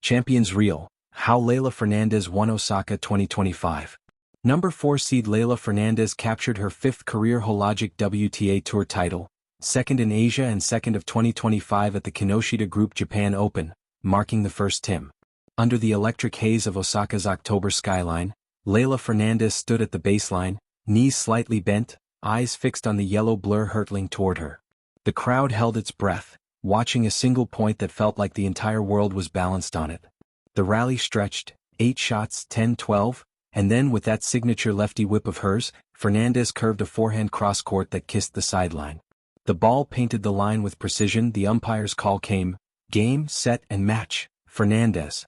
Champions Reel, How Leylah Fernandez Won Osaka 2025. Number 4 seed Leylah Fernandez captured her 5th career hologic WTA Tour title, 2nd in Asia and 2nd of 2025 at the Kinoshita Group Japan Open, marking the first tim. Under the electric haze of Osaka's October skyline, Leylah Fernandez stood at the baseline, knees slightly bent, eyes fixed on the yellow blur hurtling toward her. The crowd held its breath, watching a single point that felt like the entire world was balanced on it. The rally stretched, 8 shots 10-12, and then with that signature lefty whip of hers, Fernandez curved a forehand cross-court that kissed the sideline. The ball painted the line with precision. The umpire's call came, game, set, and match, Fernandez.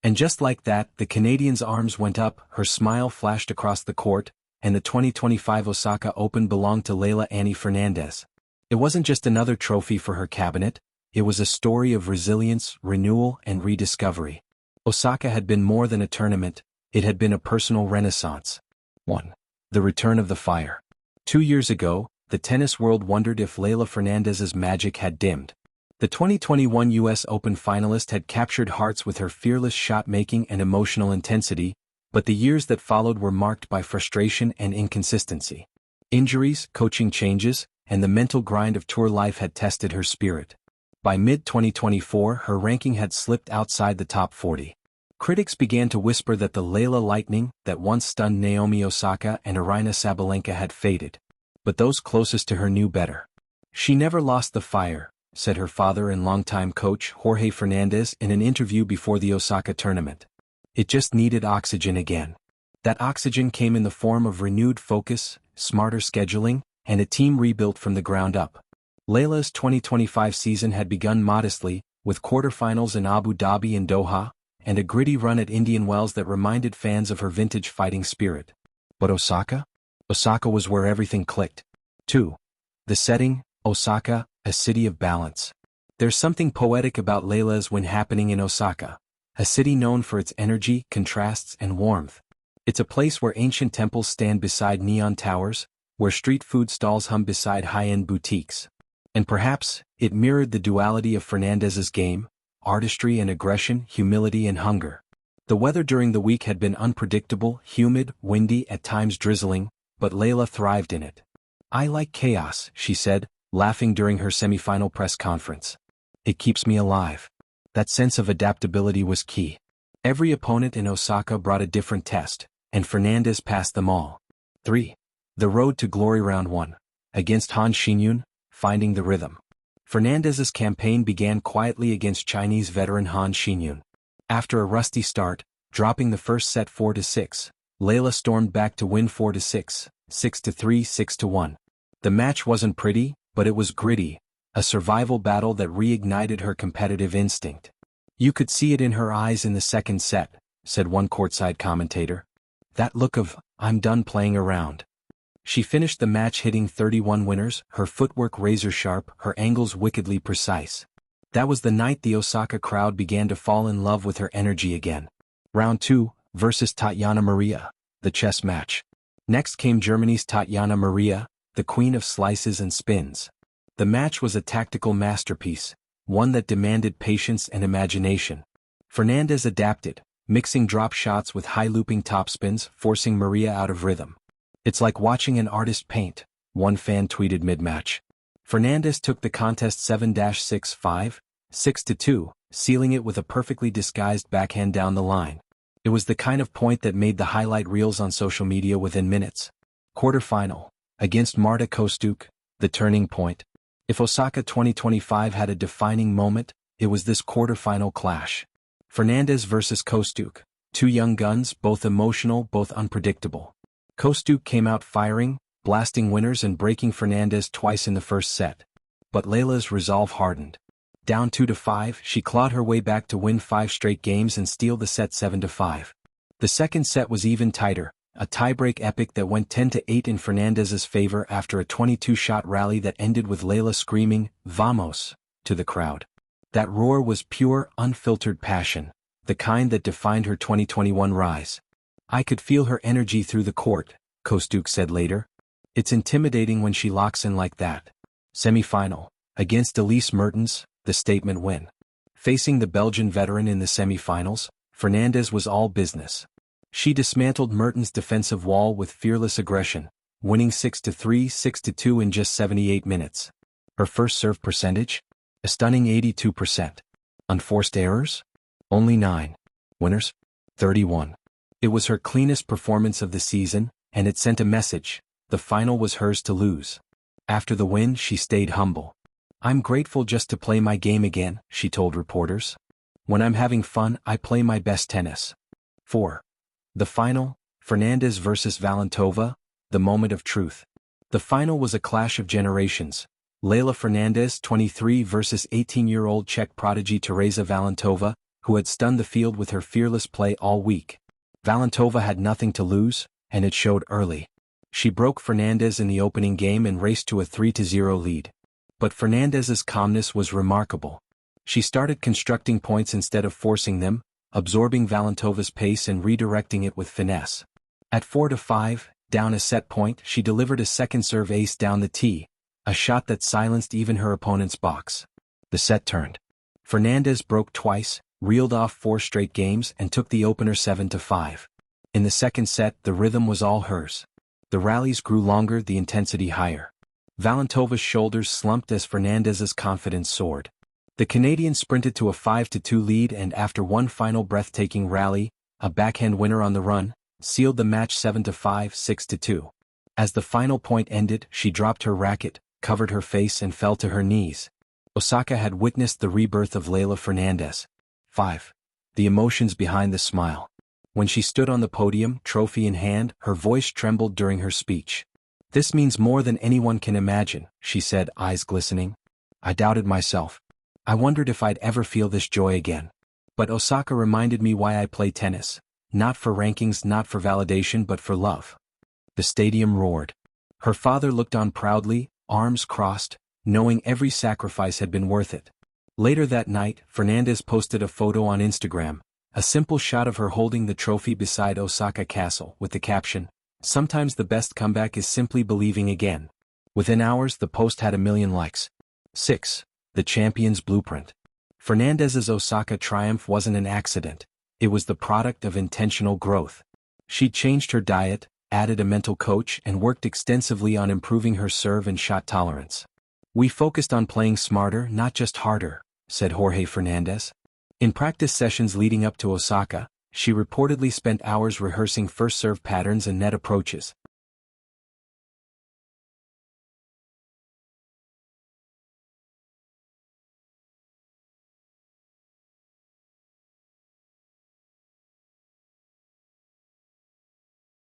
And just like that, the Canadian's arms went up, her smile flashed across the court, and the 2025 Osaka Open belonged to Leylah Annie Fernandez. It wasn't just another trophy for her cabinet, it was a story of resilience, renewal, and rediscovery. Osaka had been more than a tournament, it had been a personal renaissance. 1. The return of the fire. 2 years ago, the tennis world wondered if Leylah Fernandez's magic had dimmed. The 2021 U.S. Open finalist had captured hearts with her fearless shot-making and emotional intensity, but the years that followed were marked by frustration and inconsistency. Injuries, coaching changes, and the mental grind of tour life had tested her spirit. By mid-2024, her ranking had slipped outside the top 40. Critics began to whisper that the Leylah Lightning that once stunned Naomi Osaka and Aryna Sabalenka had faded. But those closest to her knew better. She never lost the fire, said her father and longtime coach Jorge Fernandez in an interview before the Osaka tournament. It just needed oxygen again. That oxygen came in the form of renewed focus, smarter scheduling, and a team rebuilt from the ground up. Leylah's 2025 season had begun modestly, with quarterfinals in Abu Dhabi and Doha, and a gritty run at Indian Wells that reminded fans of her vintage fighting spirit. But Osaka? Osaka was where everything clicked. 2. The setting, Osaka, a city of balance. There's something poetic about Leylah's win happening in Osaka, a city known for its energy, contrasts, and warmth. It's a place where ancient temples stand beside neon towers, where street food stalls hum beside high-end boutiques. And perhaps, it mirrored the duality of Fernandez's game, artistry and aggression, humility and hunger. The weather during the week had been unpredictable, humid, windy, at times drizzling, but Leylah thrived in it. I like chaos, she said, laughing during her semifinal press conference. It keeps me alive. That sense of adaptability was key. Every opponent in Osaka brought a different test, and Fernandez passed them all. 3. The road to glory round 1. Against Han Xinyun, finding the rhythm. Fernandez's campaign began quietly against Chinese veteran Han Xinyun. After a rusty start, dropping the first set 4-6, Leylah stormed back to win 4-6, 6-3, 6-1. The match wasn't pretty, but it was gritty, a survival battle that reignited her competitive instinct. You could see it in her eyes in the second set, said one courtside commentator. That look of, I'm done playing around. She finished the match hitting 31 winners, her footwork razor-sharp, her angles wickedly precise. That was the night the Osaka crowd began to fall in love with her energy again. Round 2, versus Tatiana Maria, the chess match. Next came Germany's Tatiana Maria, the queen of slices and spins. The match was a tactical masterpiece, one that demanded patience and imagination. Fernandez adapted, mixing drop shots with high-looping topspins, forcing Maria out of rhythm. It's like watching an artist paint, one fan tweeted mid-match. Fernandez took the contest 7-6-5, 6-2, sealing it with a perfectly disguised backhand down the line. It was the kind of point that made the highlight reels on social media within minutes. Quarterfinal. Against Marta Kostyuk, the turning point. If Osaka 2025 had a defining moment, it was this quarterfinal clash. Fernandez versus Kostyuk, two young guns, both emotional, both unpredictable. Kostyuk came out firing, blasting winners and breaking Fernandez twice in the first set. But Leylah's resolve hardened. Down 2-5, she clawed her way back to win 5 straight games and steal the set 7-5. The second set was even tighter, a tiebreak epic that went 10-8 in Fernandez's favor after a 22-shot rally that ended with Leylah screaming, "Vamos!" to the crowd. That roar was pure, unfiltered passion, the kind that defined her 2021 rise. I could feel her energy through the court, Kostyuk said later. It's intimidating when she locks in like that. Semi-final. Against Elise Mertens, the statement win. Facing the Belgian veteran in the semi-finals, Fernandez was all business. She dismantled Mertens' defensive wall with fearless aggression, winning 6-3, 6-2 in just 78 minutes. Her first serve percentage? A stunning 82%. Unforced errors? Only 9. Winners? 31. It was her cleanest performance of the season, and it sent a message: the final was hers to lose. After the win, she stayed humble. "I'm grateful just to play my game again," she told reporters. "When I'm having fun, I play my best tennis." 4. The final, Fernandez versus Vallantova, the moment of truth. The final was a clash of generations. Leylah Fernandez, 23, versus 18-year-old Czech prodigy Tereza Vallantova, who had stunned the field with her fearless play all week. Vallantova had nothing to lose, and it showed early. She broke Fernandez in the opening game and raced to a 3-0 lead. But Fernandez's calmness was remarkable. She started constructing points instead of forcing them, absorbing Vallantova's pace and redirecting it with finesse. At 4-5, down a set point, she delivered a second serve ace down the tee, a shot that silenced even her opponent's box. The set turned. Fernandez broke twice, reeled off 4 straight games, and took the opener 7-5. In the second set, the rhythm was all hers. The rallies grew longer, the intensity higher. Vallantova's shoulders slumped as Fernandez's confidence soared. The Canadian sprinted to a 5-2 lead, and after one final breathtaking rally, a backhand winner on the run, sealed the match 7-5, 6-2. As the final point ended, she dropped her racket, covered her face, and fell to her knees. Osaka had witnessed the rebirth of Leylah Fernandez. 5. The emotions behind the smile. When she stood on the podium, trophy in hand, her voice trembled during her speech. "This means more than anyone can imagine," she said, eyes glistening. "I doubted myself. I wondered if I'd ever feel this joy again. But Osaka reminded me why I play tennis. Not for rankings, not for validation, but for love." The stadium roared. Her father looked on proudly, arms crossed, knowing every sacrifice had been worth it. Later that night, Fernandez posted a photo on Instagram, a simple shot of her holding the trophy beside Osaka Castle, with the caption, "Sometimes the best comeback is simply believing again." Within hours, the post had 1 million likes. 6. The champion's blueprint. Fernandez's Osaka triumph wasn't an accident. It was the product of intentional growth. She changed her diet, added a mental coach, and worked extensively on improving her serve and shot tolerance. "We focused on playing smarter, not just harder," said Jorge Fernandez. In practice sessions leading up to Osaka, she reportedly spent hours rehearsing first serve patterns and net approaches,